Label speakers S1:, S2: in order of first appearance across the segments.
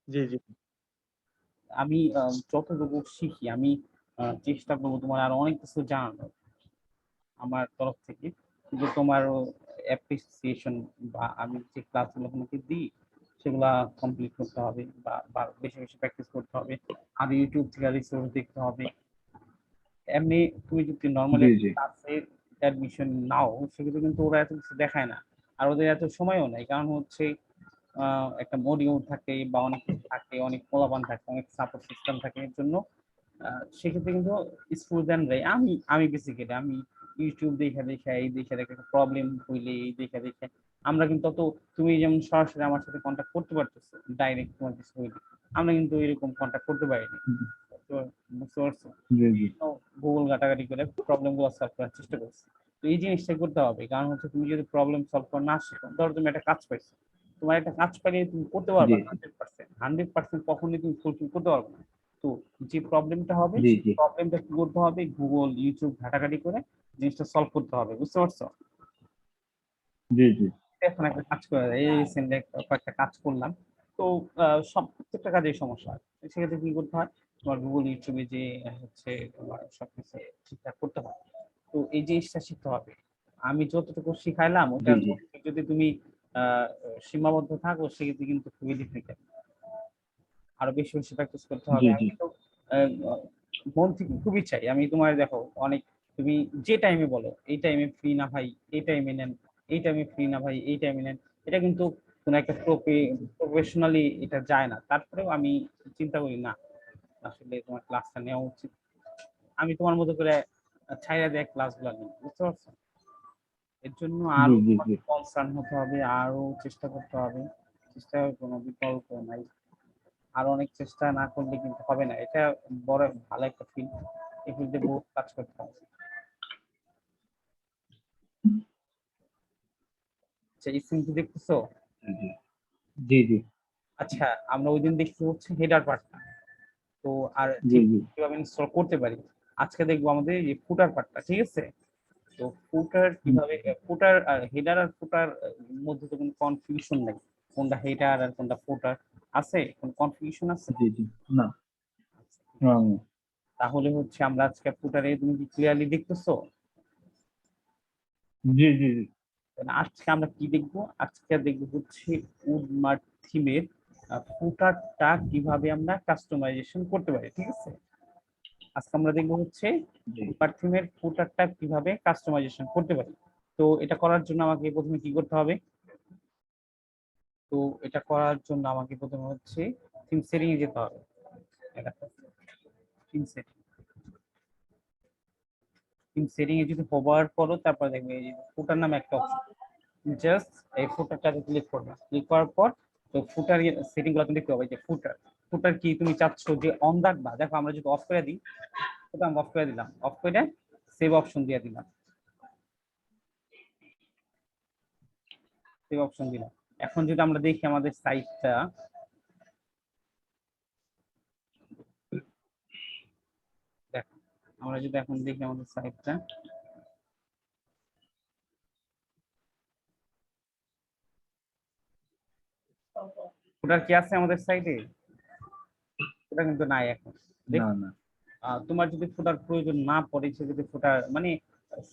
S1: জি, জি।
S2: আমি যতটুকু শিখি আমি চেষ্টা করবো তোমার আরো অনেক কিছু জানানোর আমার তরফ থেকে। কিন্তু তোমারও অ্যাপ্রিসিয়েশন বা আমি যে ক্লাসগুলো তোমাকে দিই সেগুলা কমপ্লিট করতে হবে বা বেশি বেশি প্র্যাকটিস করতে হবে। আর ইউটিউব থেকে রিসোর্স দেখতে হবে। এমনি তুমি যদি নরমালি
S3: জি,
S2: একটা
S3: জি,
S2: ক্লাসে অ্যাডমিশন নাও সেক্ষেত্রে কিন্তু ওরা এত কিছু দেখায় না। আর ওদের এত সময়ও নাই। কারণ হচ্ছে একটা মডিউল থাকে বা অনেক কিছু থাকে, অনেক পোলাপান থাকে, অনেক সাপোর্ট সিস্টেম থাকে এর জন্য সেক্ষেত্রে কিন্তু স্টুডেন্টরাই আমি বেসিক্যালি আমি ইউটিউব দেখে দেখে এই দেখে দেখে প্রবলেম হইলে এই দেখে দেখে আমরা কিন্তু অত তুমি যেমন সরাসরি আমার সাথে কন্ট্যাক্ট করতে পারতেছো ডাইরেক্ট তোমার কিছু হইলে আমরা কিন্তু এরকম কন্ট্যাক্ট করতে পারিনি। তো বুঝতে পারছো?
S3: জি, জি,
S2: গুগল ঘাটাঘাটি করে প্রবলেম গুলো সলভ করার চেষ্টা করছি। তো এই জিনিসটাই করতে হবে কারণ হচ্ছে তুমি যদি প্রবলেম সলভ করা না শিখো ধরো তুমি একটা কাজ পাইছো তোমার একটা কাজ পাইলে তুমি করতে
S3: জি,
S2: পারবা 100% কখনোই তুমি ফুলফিল করতে পারবে না। তো যে প্রবলেমটা হবে
S3: জি,
S2: সেই
S3: জি,
S2: প্রবলেমটা কি করতে হবে গুগল ইউটিউব ঘাটাঘাটি করে জিনিসটা সলভ করতে হবে। বুঝতে পারছো?
S3: জি, জি,
S2: এখন একটা কাজ করে এই রিসেন্টলি কয়েকটা কাজ করলাম। তো সব প্রত্যেকটা কাজেই সমস্যা হয়। সেক্ষেত্রে কি করতে হয় তোমার গুগল ইউটিউবে যে হচ্ছে তোমার সবকিছু ঠিকঠাক করতে হয়। তো এই জিনিসটা শিখতে হবে। আমি যতটুকু শিখাইলাম
S3: জি,
S2: ওটার
S3: জি,
S2: মধ্যে যদি তুমি আহ সীমাবদ্ধ থাকো সেক্ষেত্রে কিন্তু খুবই ডিফিকাল্ট। আরো বেশি বেশি প্র্যাকটিস করতে হবে।
S3: জি,
S2: আমি
S3: জি,
S2: কিন্তু আহ, মন থেকে খুবই চাই আমি তোমার দেখো অনেক তুমি যে টাইমে বলো এই টাইমে ফ্রি না ভাই এই টাইমে নেন, এই টাইমে ফ্রি না ভাই এই টাইমে নেন, এটা কিন্তু কোনো একটা প্রফেশনালি এটা যায় না। তারপরেও আমি চিন্তা করি না আসলে তোমার ক্লাসটা নেওয়া উচিত। আমি তোমার মতো করে ছাইরা দেয় ক্লাসগুলো নিই। বুঝতে পারছো? এর জন্য
S3: জি,
S2: আরো
S3: জি,
S2: তোমাকে
S3: জি,
S2: কনসার্ন হতে হবে, আরো চেষ্টা করতে হবে। চেষ্টার কোনো বিকল্প নাই। আর অনেক চেষ্টা না করলে কিন্তু হবে না। এটা বড় ভালো একটা ফিল্ড। এই ফিল্ডে বহুত কাজ করতে হবে। আচ্ছা স্ক্রিন দেখতেছো?
S3: জি, জি,
S2: আচ্ছা আমরা ওই দিন দেখছি হচ্ছে হেডার পার্টটা। তো আর
S3: জি,
S2: ঠিক
S3: জি,
S2: কিভাবে ইনস্টল করতে পারি। আজকে দেখবো আমাদের এই ফুটার পার্টটা। ঠিক আছে? তো ফুটার কিভাবে ফুটার আর হেডার আর ফুটার মধ্যে তো কোনো কনফিউশন নেই। কোনটা হেডার আর কোনটা ফুটার আছে? কোন কনফিউশন আছে?
S3: জি, জি, না, না, না,
S2: তাহলে হচ্ছে আমরা আজকে ফুটারে তুমি কি ক্লিয়ারলি দেখতেছো?
S3: জি, জি, জি,
S2: আজকে আমরা কি দেখবো? আজকে দেখবো হচ্ছে উডমার্ট থিমের ফুটারটা কিভাবে আমরা কাস্টমাইজেশন করতে পারি। ঠিক আছে? আজকে আমরা দেখবো হচ্ছে
S3: জি,
S2: উডমার্ট থিমের ফুটারটা কিভাবে কাস্টমাইজেশন করতে পারি। তো এটা করার জন্য আমাকে প্রথমে কি করতে হবে? তো এটা করার জন্য আমাকে প্রথমে হচ্ছে থিম সেটিং এ যেতে হবে। থিম সেটিং থিম সেটিং এ যদি হোভার করো তারপর দেখবে এই ফুটার নামে একটা অপশন জাস্ট এই ফুটারটাতে ক্লিক করবে। ক্লিক করার পর তো ফুটার সেটিং গুলো তুমি দেখতে পাবে যে ফুটার ফুটার কি তুমি চাচ্ছ যে অন রাখবা। দেখো আমরা যদি অফ করে দিই সেটা আমি অফ করে দিলাম, অফ করে সেভ অপশন দিয়ে দিলাম, সেভ অপশন দিলাম। এখন যদি আমরা দেখি আমাদের সাইটটা, দেখো আমরা যদি এখন দেখি আমাদের সাইটটা ফুটার কি আছে আমাদের সাইটে? ওটা কিন্তু নাই এখন।
S3: না,
S2: দেখো
S3: না,
S2: তোমার যদি ফুটার প্রয়োজন না পড়ে সেক্ষেত্রে ফুটার মানে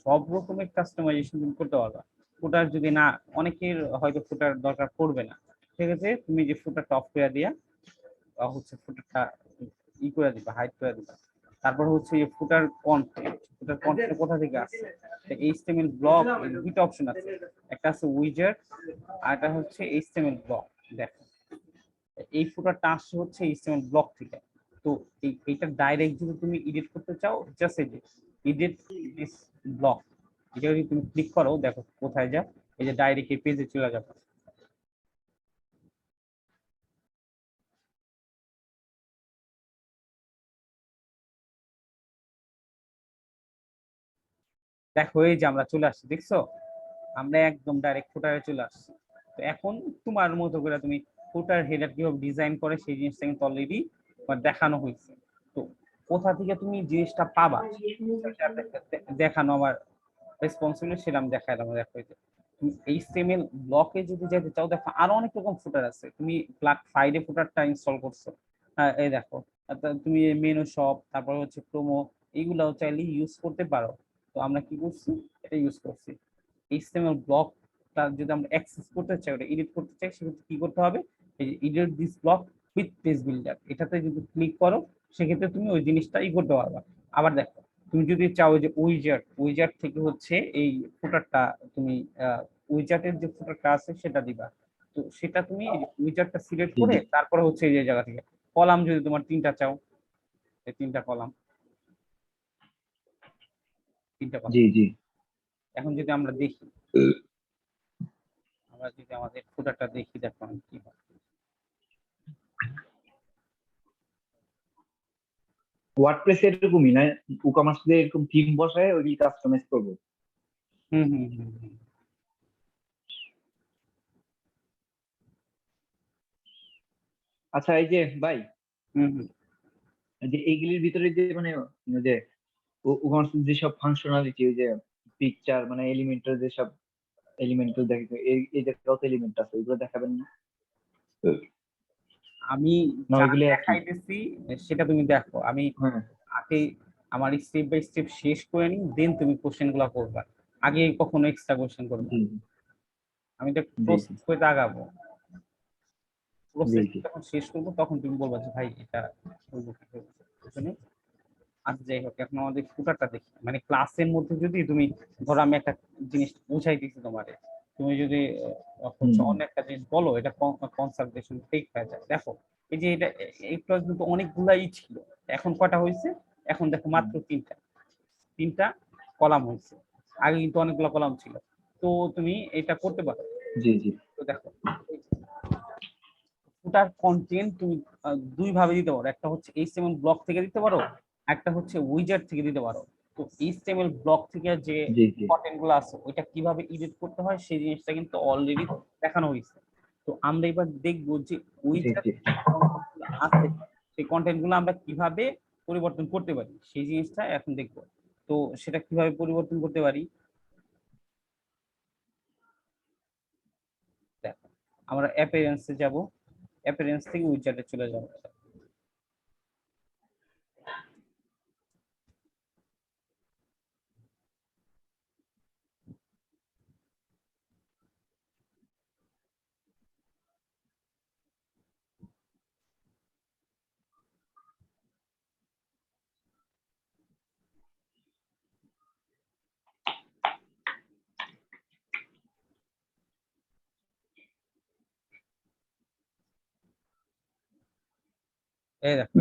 S2: সব রকমের কাস্টমাইজেশন তুমি করতে পারবা। ফুটার যদি না অনেকের হয়তো ফুটার দরকার পড়বে না সেক্ষেত্রে তুমি যে ফুটারটা অফ করে দিয়া হচ্ছে ফুটারটা ই করে দিবা, হাইড করে দিবা। তারপর হচ্ছে এই ফুটার কন্টেন্ট কোথা থেকে আসছে? এইচটিএমএল ব্লক দুইটা অপশন আছে, একটা আছে উইজার্ড আর একটা হচ্ছে এইচটিএমএল ব্লক। দেখো এই ফুটারটা আসছে হচ্ছে এইচটিএমএল ব্লক থেকে। তো এইটা ডাইরেক্ট যদি তুমি এডিট করতে চাও জাস্ট এডিট দিস ব্লক, এটা যদি তুমি ক্লিক করো দেখো কোথায় যা এই যে ডাইরেক্ট এই পেজে চলে যাবে। দেখো এই যে আমরা চলে আসছি, দেখছো? আমরা একদম ডাইরেক্ট ফুটারে চলে আসছি। তো এখন তোমার মতো করে তুমি ফুটার হেডার কিভাবে ডিজাইন করে সেই জিনিসটা কিন্তু অলরেডি দেখানো হয়েছে। তো কোথা থেকে তুমি জিনিসটা পাবা সেটা দেখানো আমার রেসপন্সিবিলিটি, সেটা আমি দেখাইলাম। দেখো তুমি এইচটিএমএল ব্লকে যদি যেতে চাও, দেখো আরো অনেক রকম ফুটার আছে। তুমি প্লাগ ফাইলে ফুটারটা ইনস্টল করছো, এই দেখো তুমি মেনু শপ, তারপর হচ্ছে প্রোমো, এইগুলাও চাইলে ইউজ করতে পারো। তো আমরা কি করছি, এটা ইউজ করছি। এইচটিএমএল ব্লকটা যদি আমরা অ্যাক্সেস করতে চাই, ওটা এডিট করতে চাই, সেক্ষেত্রে কি করতে হবে, এই edit this block with page builder, এটাতে যদি ক্লিক করো সেক্ষেত্রে তুমি ওই জিনিসটাই করতে পারবা। আবার দেখো, তুমি যদি চাও যে উইজার্ট থেকে হচ্ছে এই ফুটারটা তুমি উইজার্টের যে ফুটারটা আছে সেটা দিবা, তো সেটা তুমি উইজার্টটা সিলেক্ট
S3: জি
S2: করে
S3: জি
S2: তারপরে হচ্ছে এই যে জায়গা থেকে কলাম যদি তোমার 3টা চাও, এই 3টা কলাম, 3টা কলাম।
S3: জি জি
S2: এখন যদি আমরা দেখি, আমরা যদি আমাদের ফুটারটা দেখি, দেখো আমি কি হয়।
S3: ওয়ার্ডপ্রেস এরকমই না, ইকমার্স দিয়ে এরকম থিম বসায় ওইগুলি কাস্টমাইজ করবো।
S2: হুম হুম হুম হুম
S3: আচ্ছা এই যে ভাই,
S2: হুম হুম
S3: এই যে এইগুলির ভিতরে যে মানে ওই যে ইকমার্স যেসব ফাংশনালিটি, ওই যে পিকচার মানে এলিমেন্টের যেসব এলিমেন্ট দেখে, এই যে কত এলিমেন্ট আছে ওইগুলো দেখাবেন না?
S2: আমি
S3: না
S2: যা
S3: ওইগুলো একই?
S2: দেখাইতেছি সেটা তুমি দেখো। আমি
S3: হ্যাঁ।
S2: আগে আমার স্টেপ বাই স্টেপ শেষ করে নিই, দেন তুমি কোশ্চেন গুলা করবা। আগে কখনো এক্সট্রা কোশ্চেন করবা
S3: জি
S2: না। আমি তো
S3: জি জি
S2: প্রসেস করে আগাবো,
S3: জি
S2: প্রসেস
S3: জি
S2: যখন শেষ করবো তখন তুমি বলবা যে ভাই এটা করবো কি করবো। বুঝলে? আচ্ছা যাই হোক, এখন আমাদের ফুটারটা দেখি। মানে ক্লাসের মধ্যে যদি তুমি ধরো আমি একটা জিনিস বুঝাইতেছি তোমারে, তুমি যদি
S3: হুম
S2: হচ্ছে
S3: হুম
S2: অন্য একটা জিনিস বলো, এটা কনসালটেশন টেক হয়ে যায়। দেখো এই যে এটা, একটু আগে কিন্তু অনেকগুলাই ছিল, এখন কটা হয়েছে, এখন দেখো
S3: হুম।
S2: মাত্র 3টা কলাম হয়েছে। আগে কিন্তু অনেকগুলো কলাম ছিল। তো তুমি এটা করতে পারো।
S3: জি জি
S2: তো দেখো, ওটার কন্টেন্ট তুমি দুই ভাবে দিতে পারো, একটা হচ্ছে এইচটিএমএল ব্লক থেকে দিতে পারো, একটা হচ্ছে উইজার্ট থেকে দিতে পারো। তো এইচটিএমএল ব্লক থেকে যে
S3: জি জি
S2: কন্টেন্ট গুলো আছে ওইটা কিভাবে এডিট করতে হয় সেই জিনিসটা কিন্তু অলরেডি দেখানো হয়েছে। তো আমরা এবার দেখবো যে
S3: জি
S2: উইজার্ট
S3: জি
S2: কন্টেন্ট গুলো আছে, সেই কন্টেন্ট গুলো আমরা কিভাবে পরিবর্তন করতে পারি সেই জিনিসটা এখন দেখবো। তো সেটা কিভাবে পরিবর্তন করতে পারি, দেখো আমরা অ্যাপিয়ারেন্সে যাব, অ্যাপিয়ারেন্স থেকে উইজার্টে চলে যাবো। এই দেখো,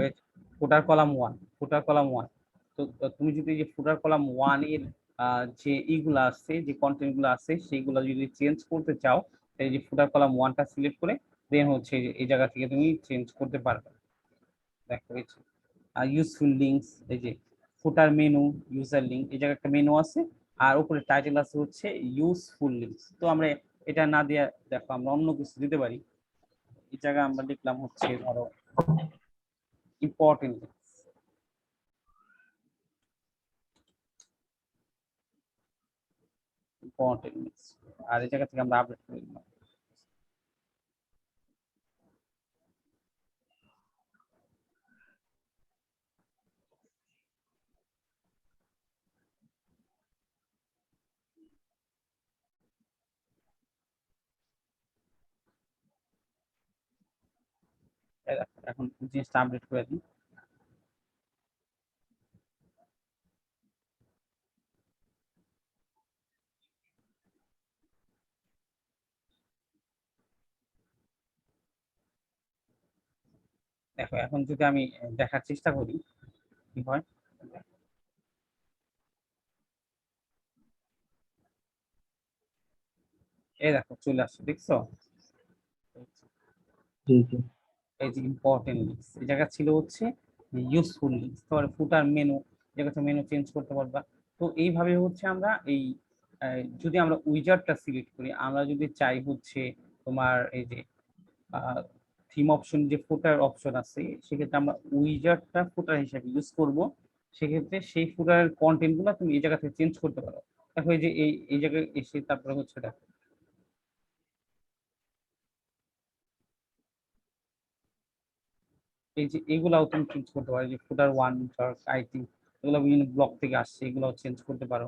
S2: ফুটার কলাম 1, ফুটার কলাম 1। তো তুমি যদি যে ফুটার কলাম 1 এর যে ইগুলা আছে, যে কন্টেন্ট গুলো আছে সেইগুলো যদি চেঞ্জ করতে চাও, এই যে ফুটার কলাম 1টা সিলেক্ট করে দেন হচ্ছে এই জায়গা থেকে তুমি চেঞ্জ করতে পারবে। দেখো এই ইউজফুল লিঙ্কস, এই যে ফুটার মেনু, ইউজার লিঙ্ক, এই জায়গায় একটা মেনু আছে, আর উপরে টাইটেল আছে হচ্ছে ইউজফুল লিঙ্কস। তো আমরা এটা না দিয়ে দেখো আমরা অন্য কিছু দিতে পারি। এই জায়গায় আমরা লিখলাম হচ্ছে ধরো ইম্পর্টেন্ট, ইম্পর্টেন্ট, আর এই জায়গা থেকে আমরা আপডেট করে দিলাম। এই দেখো, এখন জিনিসটা আপডেট করে দিই। দেখো এখন যদি আমি দেখার চেষ্টা করি কি হয়। এই দেখো চলে আসছে, দেখছো?
S3: জি জি
S2: এই যে ইম্পর্টেন্ট লিঙ্কস, এই জায়গা ছিল হচ্ছে ইউজফুল লিঙ্কস। তারপরে ফুটার মেনু, জায়গাতে মেনু চেঞ্জ করতে পারবা। তো এইভাবে হচ্ছে আমরা এই যদি আমরা উইজার্টটা সিলেক্ট করি, আমরা যদি চাই হচ্ছে তোমার এই যে থিম অপশন, যে ফুটার অপশন আছে, সেক্ষেত্রে আমরা উইজার্টটা ফুটার হিসেবে ইউজ করব। সেক্ষেত্রে সেই ফুটারের কন্টেন্ট গুলো তুমি এই জায়গা থেকে চেঞ্জ করতে পারো। দেখো এই যে এই জায়গায় এসে তারপরে হচ্ছে দেখো এই যে এগুলাও তুমি চেঞ্জ করতে পারো, যে ফুটার 1 আইটি এগুলো বিভিন্ন ব্লক থেকে আসছে, এগুলোও চেঞ্জ করতে পারো।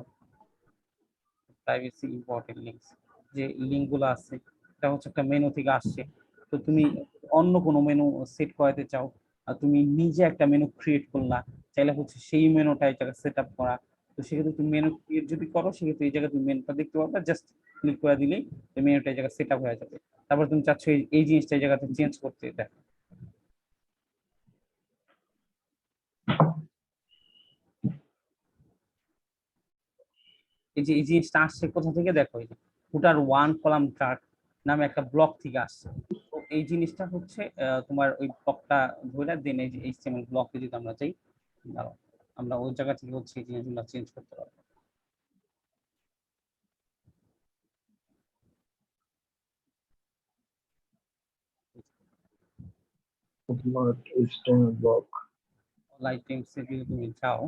S2: প্রাইভেসি ইম্পর্টেন্ট লিঙ্কস, যে লিঙ্কগুলো আছে এটা হচ্ছে একটা মেনু থেকে আসছে। তো তুমি অন্য কোনো মেনু সেট করাতে চাও, আর তুমি নিজে একটা মেনু ক্রিয়েট করলা, চাইলে হচ্ছে সেই মেনুটা এই জায়গায় সেট আপ করা। তো সেক্ষেত্রে তুমি মেনু ক্রিয়েট যদি করো, সেক্ষেত্রে এই জায়গায় তুমি মেনুটা দেখতে পারবে, জাস্ট ক্লিক করে দিলেই এই মেনুটা এই জায়গায় সেট আপ হয়ে যাবে। তারপর তুমি চাচ্ছ এই জিনিসটা এই জায়গাতে চেঞ্জ করতে, দেখো এই যে এই জিনিসটা আসছে কোথা থেকে, দেখো এই যে ফুটার 1 কলাম চার্ট নামে একটা ব্লক থেকে আসছে। তো এই জিনিসটা হচ্ছে তোমার ওই ব্লকটা ধরে দেন, এই যে এইচটিএমএল ব্লকে যদি আমরা যাই, দাঁড়াও, আমরা ওই জায়গা থেকে হচ্ছে এই জিনিসগুলো চেঞ্জ করতে পারবো।
S3: Woodmart Eastern Block.
S2: লাইট টেমসে যদি তুমি যাও,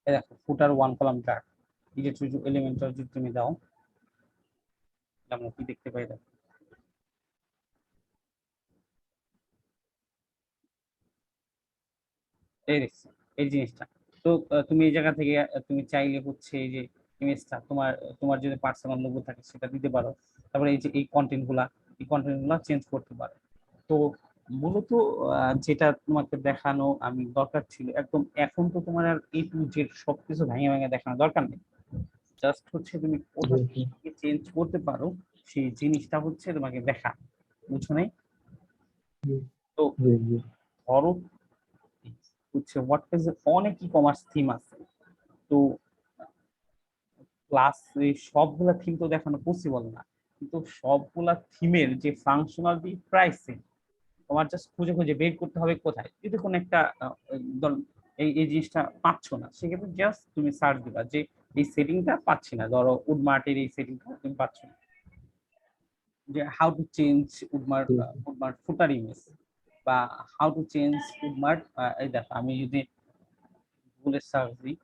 S2: এই দেখো ফুটার 1 কলাম চার্ট, এই যে এলিমেন্টার যদি তুমি দাও, আমরা কি দেখতে পাই, দেখো এই দেখছি এই জিনিসটা। তো তুমি এই জায়গা থেকে তুমি চাইলে হচ্ছে এই যে ইমেজটা তোমার তোমার যদি পার্সোনাল লোগো থাকে সেটা দিতে পারো। তারপরে এই যে এই কন্টেন্ট গুলা চেঞ্জ করতে পারো। তো মূলত যেটা তোমাকে দেখানো আমি দরকার ছিল একদম, এখন তো তোমার আর এ টু জেড সবকিছু ভেঙে ভেঙে দেখানোর দরকার নেই। জাস্ট হচ্ছে তুমি কোথা
S3: জি, জি,
S2: থেকে চেঞ্জ করতে পারো সেই জিনিসটা হচ্ছে তোমাকে দেখা, বুঝছো নাই?
S3: জি,
S2: তো
S3: জি, জি,
S2: ধরো হচ্ছে ওয়ার্ডপ্রেসে অনেক ই কমার্স থিম আছে। তো প্লাস এই সবগুলা থিম তো দেখানো পসিবল না, কিন্তু সবগুলা থিমের যে ফাংশনালিটি প্রাইসিং তোমার জাস্ট খুঁজে খুঁজে বের করতে হবে কোথায়। যদি কোনো একটা এই জিনিসটা পাচ্ছ না, সেক্ষেত্রে জাস্ট তুমি সার্চ দিবা যে এই সেটিংটা পাচ্ছি না, ধরো উডমার্টের এই সেটিংটা তুমি পাচ্ছ না, যে how to change Woodmart
S3: G,
S2: Woodmart footer image, বা হাউ টু চেঞ্জ উডমার্ট। এই দেখো আমি যদি গুগলে সার্চ দিই,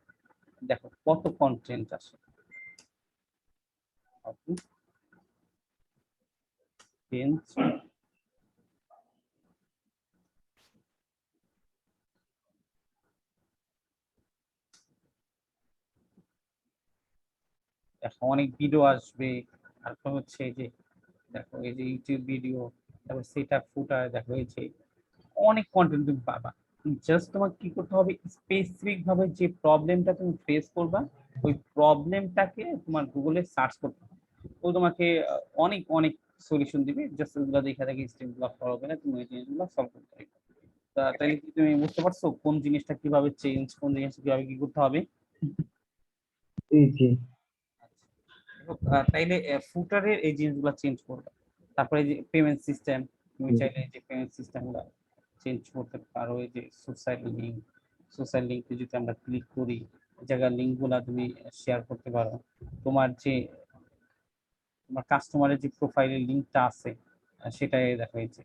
S2: দেখো কত কন্টেন্ট আসে। হাউ টু চেঞ্জ, দেখো অনেক ভিডিও আসবে। তারপর হচ্ছে এই যে দেখো এই যে ইউটিউব ভিডিও, তারপর সেটা ফুটার, দেখো এই যে অনেক কন্টেন্ট তুমি পাবা। জাস্ট তোমাকে কি করতে হবে, স্পেসিফিক ভাবে যে প্রবলেমটা তুমি ফেস করবা ওই প্রবলেমটাকে তোমার গুগলে সার্চ করতে হবে। ও তোমাকে অনেক অনেক সলিউশন দিবে, জাস্ট ওগুলো দেখে দেখে স্টেপ গুলো ফলো করে তুমি ওই জিনিসগুলো সলভ করতে পারবে। তাইলে কি তুমি বুঝতে পারছো কোন জিনিসটা কিভাবে চেঞ্জ, কোন জিনিসটা কিভাবে কি করতে হবে?
S3: জি, জি,
S2: তাইলে ফুটারের এই জিনিসগুলো চেঞ্জ করবে। তারপরে যে পেমেন্ট সিস্টেম, তুমি
S3: জি।
S2: চাইলে যে পেমেন্ট সিস্টেমগুলো চেঞ্জ করতে পারো। এই যে সোশ্যাল লিঙ্কে যদি আমরা ক্লিক করি, এই জায়গার লিঙ্কগুলো তুমি শেয়ার করতে পারো। তোমার যে তোমার কাস্টমারের যে প্রোফাইলের লিঙ্কটা আছে সেটাই দেখা যাচ্ছে।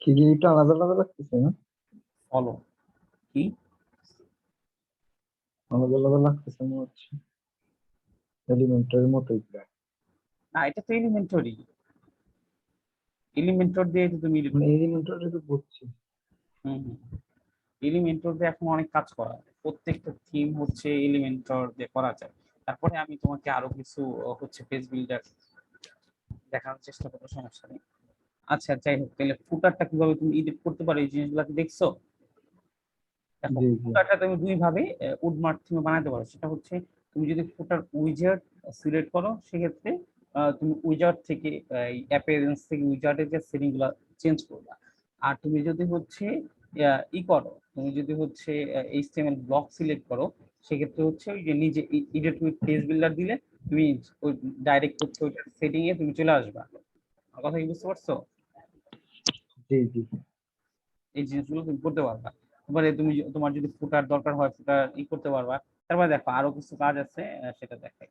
S3: খিচুড়িটা আলাদা আলাদা লাগতেছে না?
S2: ফলো কি,
S3: আলাদা আলাদা লাগতেছে মনে হচ্ছে, এলিমেন্টের মতোই প্রায়।
S2: না এটা তো এলিমেন্টর দিয়ে তো তুমি edit
S3: মানে
S2: করতে।
S3: এলিমেন্টারে তো বুঝছি।
S2: হুম হুম, এলিমেন্টর দিয়ে এখন অনেক কাজ করা যায়, প্রত্যেকটা থিম হচ্ছে এলিমেন্টর দিয়ে করা যায়। তারপরে আমি তোমাকে আরো কিছু হচ্ছে পেজ বিল্ডার দেখানোর চেষ্টা করবো, সমস্যা নেই। আচ্ছা যাই হোক, তাহলে ফুটারটা কিভাবে তুমি এডিট করতে পারো এই জিনিসগুলো কি দেখছো? দেখো
S3: জি, জি,
S2: ফুটারটা তুমি দুই ভাবে উডমার্ক থিমে বানাতে পারো। সেটা হচ্ছে তুমি যদি ফুটার উইজার্ড সিলেক্ট করো, সেক্ষেত্রে তুমি উইজার্ড থেকে অ্যাপিয়ারেন্স থেকে উইজার্ডের যে সেটিং গুলো চেঞ্জ করবা। আর তুমি যদি হচ্ছে তুমি যদি হচ্ছে এইচটিএমএল ব্লক সিলেক্ট করো, সেক্ষেত্রে হচ্ছে ওই যে নিজে এডিট উইথ পেজ বিল্ডার দিলে তুমি ওই ডাইরেক্ট হচ্ছে ওই সেটিং এ তুমি চলে আসবা। আমার কথা কি বুঝতে পারছো?
S3: জি, জি,
S2: এই জিনিসগুলো তুমি করতে পারবা। এবারে তুমি তোমার যদি ফুটার দরকার হয় ফুটার করতে পারবা। তারপরে দেখো আরো কিছু কাজ আছে, সেটা দেখাই।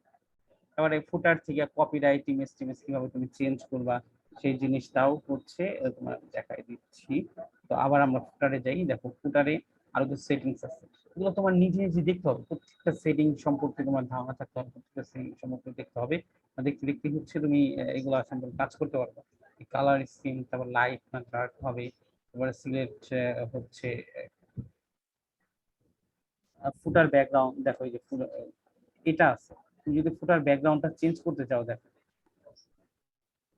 S2: এবারে ফুটার থেকে কপিরাইট ইমেজ টিমেজ কিভাবে তুমি চেঞ্জ করবা সেই জিনিসটাও হচ্ছে তোমার দেখাই দিচ্ছি। তো আবার আমরা ফুটারে যাই, দেখো ফুটারে আরো কিছু সেটিংস আছে, এগুলো তোমার নিজে নিজে দেখতে হবে। প্রত্যেকটা সেটিং সম্পর্কে তোমার ধারণা থাকতে হবে, প্রত্যেকটা সেটিং সম্পর্কে দেখতে হবে। দেখতে দেখতে হচ্ছে তুমি এগুলো সম্পর্কে কাজ করতে পারবে। কালার স্কিম, তারপর লাইট না ডার্ক হবে, তারপরে সিলেক্ট হচ্ছে ফুটার ব্যাকগ্রাউন্ড। দেখো এই যে এটা আছে, তুমি যদি ফুটার ব্যাকগ্রাউন্ডটা চেঞ্জ করতে চাও, দেখো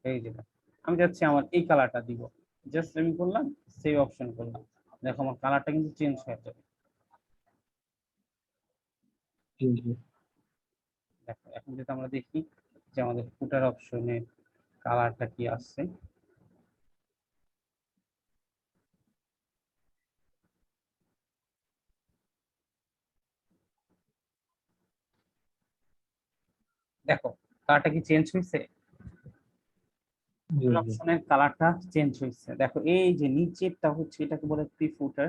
S2: এই যে দেখো, আমি যাচ্ছি আমার এই কালারটা দিব, জাস্ট আমি করলাম সেভ অপশন করলাম, দেখো আমার কালারটা কিন্তু চেঞ্জ হয়ে যাবে।
S3: জি জি।
S2: দেখো এখন যদি আমরা দেখি যে আমাদের ফুটার অপশনে কালারটা কি আসছে, দেখো কালারটা কি চেঞ্জ হয়েছে,
S3: জি জি।
S2: অপশনের কালারটা চেঞ্জ হয়েছে। দেখো এই যে নিচেরটা হচ্ছে এটাকে বলে প্রি ফুটার।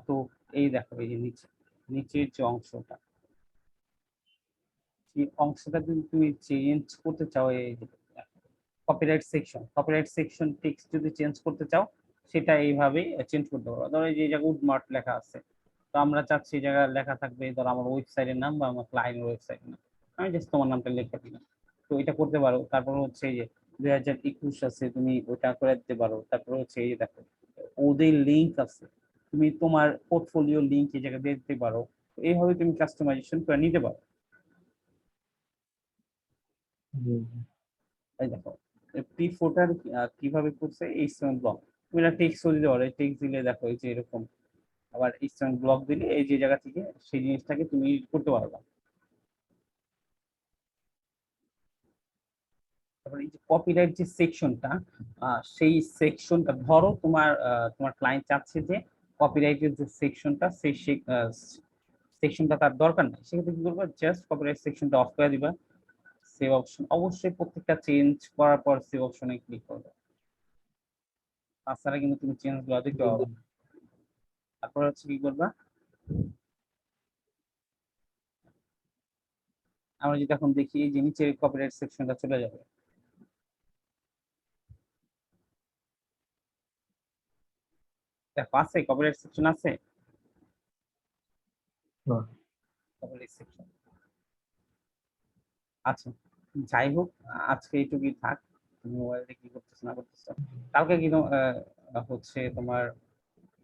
S2: তো এই দেখো এই যে নিচের যে অংশটা, সেই অংশটা যদি তুমি চেঞ্জ করতে চাও, এই যে কপিরাইট সেকশন টেক্সট যদি চেঞ্জ করতে চাও, সেটা এইভাবে চেঞ্জ করতে পারো। ধরো এই যে জায়গায় উডমার্ট লেখা আছে, তো আমরা চাচ্ছি এই জায়গায় লেখা থাকবে ধরো আমার ওয়েবসাইটের নাম বা আমার ক্লায়েন্টের ওয়েবসাইটের নাম, আমি জাস্ট তোমার নামটা লিখে দিলাম। তো এটা করতে পারো। তারপর হচ্ছে এই যে 2021 আছে, তুমি ওটা করে দিতে পারো। তারপর হচ্ছে এই যে দেখো ওদের লিঙ্ক আছে, তুমি তোমার পোর্টফোলিও লিঙ্ক এই জায়গায় দিয়ে দিতে পারো। এইভাবে তুমি কাস্টমাইজেশন করে নিতে পারো।
S3: জি জি।
S2: এই দেখো প্রি ফোটার কিভাবে করছে, এইচটিএমএল ব্লক, তুমি একটা টেক্সট দিতে পারো, টেক্সট দিলে দেখো এই যে এরকম, আবার এইচটিএমএল ব্লক দিলে এই যে জায়গা থেকে সেই জিনিসটাকে তুমি এডিট করতে পারবা। তারপরে এই যে কপিরাইট যে সেকশনটা, সেই সেকশনটা ধরো তোমার ক্লায়েন্ট চাচ্ছে যে কপিরাইটের যে সেকশনটা সেই সেকশনটা তার দরকার নাই, সেক্ষেত্রে কি করবা, জাস্ট কপিরাইট সেকশনটা অফ করে দিবা। সেভ অপশন, অবশ্যই প্রত্যেকটা চেঞ্জ করার পর সেভ অপশনে ক্লিক করবে, তাছাড়া কিন্তু তুমি চেঞ্জ গুলো দেখতে
S3: জি
S2: পারবা
S3: জি।
S2: না। তারপর হচ্ছে কি করবা, আমরা যদি এখন দেখি এই যে নিচের কপিরাইট সেকশনটা চলে যাবে। দেখো আছে কপিরাইট সেকশন আছে,
S3: হ্যাঁ।
S2: কপিরাইট সেকশন আছে। যাই হোক, আজকে এইটুকুই থাক। তুমি মোবাইল দিয়ে কি করতেছো না করতেছো, কালকে কি হচ্ছে তোমার